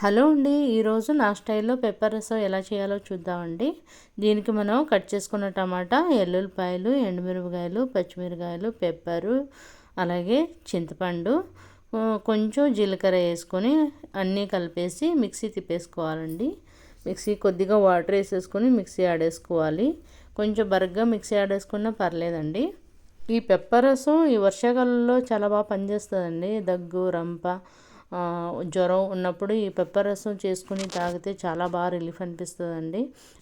Hello అండి, ఈరోజు నా స్టైల్లో పెప్పర్ రసం ఎలా చేయాలో చూద్దామండి. దీనికి మనం కట్ చేసుకున్న టమాటా, ఎల్లుల్లిపాయలు, ఎండుమిరపకాయలు, పచ్చిమిరపకాయలు, పెప్పరు, అలాగే చింతపండు, కొంచెం జీలకర్ర వేసుకొని అన్నీ కలిపేసి మిక్సీ తిప్పేసుకోవాలండి. మిక్సీ కొద్దిగా వాటర్ వేసేసుకొని మిక్సీ ఆడేసుకోవాలి. కొంచెం బరగ్గా మిక్సీ ఆడేసుకున్నా పర్లేదండి. ఈ పెప్పర్ రసం ఈ వర్షాకాలంలో చాలా బాగా పనిచేస్తుందండి. దగ్గు, రంప, జ్వరం ఉన్నప్పుడు ఈ పెప్పర్ రసం చేసుకుని తాగితే చాలా బాగా రిలీఫ్ అనిపిస్తుందండి.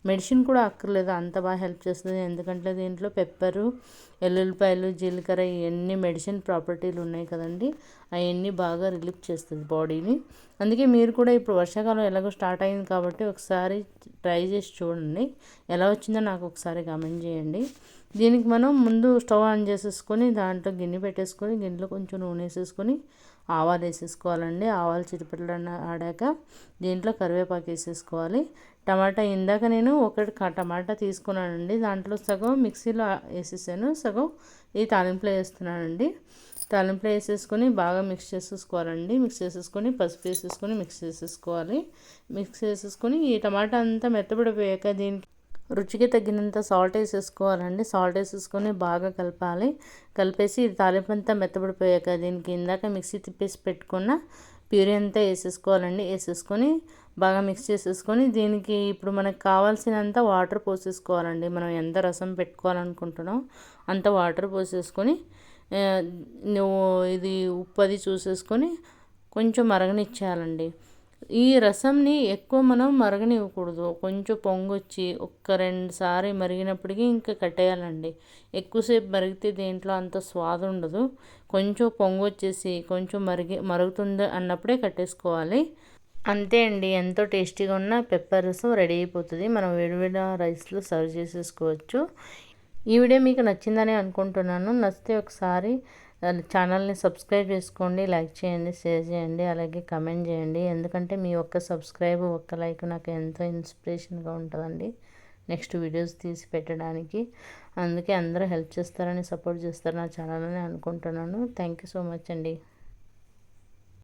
మెడిసిన్ కూడా అక్కర్లేదు, అంత బాగా హెల్ప్ చేస్తుంది. ఎందుకంటే దీంట్లో పెప్పరు, ఎల్లుల్లిపాయలు, జీలకర్ర ఇవన్నీ మెడిసిన్ ప్రాపర్టీలు ఉన్నాయి కదండి. అవన్నీ బాగా రిలీఫ్ చేస్తుంది బాడీని. అందుకే మీరు కూడా ఇప్పుడు వర్షాకాలం ఎలాగో స్టార్ట్ అయింది కాబట్టి ఒకసారి ట్రై చేసి చూడండి. ఎలా వచ్చిందో నాకు ఒకసారి కామెంట్ చేయండి. దీనికి మనం ముందు స్టవ్ ఆన్ చేసేసుకొని దాంట్లో గిన్నె పెట్టేసుకొని గిన్నెలో కొంచెం నూనె వేసేసుకొని ఆవాలు వేసేసుకోవాలండి. ఆవాలు చిటపటలు ఆడాక దీంట్లో కరివేపాకు వేసేసుకోవాలి. టమాటా ఇందాక నేను ఒకటి టమాటా తీసుకున్నానండి. దాంట్లో సగం మిక్సీలో వేసేసాను, సగం ఈ తాలింపులో వేస్తున్నానండి. తాలింపులో వేసేసుకొని బాగా మిక్స్ చేసేసుకోవాలండి. మిక్స్ చేసేసుకొని పసుపు వేసేసుకొని మిక్స్ చేసేసుకోవాలి. మిక్స్ చేసేసుకొని ఈ టమాటా అంతా మెత్తబడిపోయాక దీనికి రుచికి తగినంత సాల్ట్ వేసేసుకోవాలండి. సాల్ట్ వేసేసుకొని బాగా కలపాలి. కలిపేసి తాలింపు అంతా మెత్తబడిపోయాక దీనికి ఇందాక మిక్సీ తిప్పేసి పెట్టుకున్న ప్యూరీ అంతా వేసేసుకోవాలండి. వేసేసుకొని బాగా మిక్స్ చేసేసుకొని దీనికి ఇప్పుడు మనకు కావాల్సినంత వాటర్ పోసేసుకోవాలండి. మనం ఎంత రసం పెట్టుకోవాలనుకుంటున్నాం అంత వాటర్ పోసేసుకొని నువ్వు ఇది ఉప్పు అది చూసేసుకొని కొంచెం మరగనిచ్చేయాలండి. ఈ రసంని ఎక్కువ మనం మరగనివ్వకూడదు. కొంచెం పొంగొచ్చి ఒక్క 2 సార్లు మరిగినప్పటికీ ఇంకా కట్టేయాలండి. ఎక్కువసేపు మరిగితే దీంట్లో అంత స్వాదు ఉండదు. కొంచెం పొంగొచ్చేసి కొంచెం మరుగుతుంది అన్నప్పుడే కట్టేసుకోవాలి. అంతే అండి, ఎంతో టేస్టీగా ఉన్న పెప్పర్ రసం రెడీ అయిపోతుంది. మనం వేడివేడి రైస్లో సర్వ్ చేసేసుకోవచ్చు. ఈ వీడియో మీకు నచ్చిందని అనుకుంటున్నాను. నచ్చితే ఒకసారి ఛానల్ని సబ్స్క్రైబ్ చేసుకోండి, లైక్ చేయండి, షేర్ చేయండి, అలాగే కమెంట్ చేయండి. ఎందుకంటే మీ ఒక్క సబ్స్క్రైబ్, ఒక్క లైక్ నాకు ఎంతో ఇన్స్పిరేషన్గా ఉంటుందండి నెక్స్ట్ వీడియోస్ తీసి పెట్టడానికి. అందుకే అందరూ హెల్ప్ చేస్తారని, సపోర్ట్ చేస్తారు నా ఛానల్ని అనుకుంటున్నాను. థ్యాంక్ యూ సో మచ్ అండి.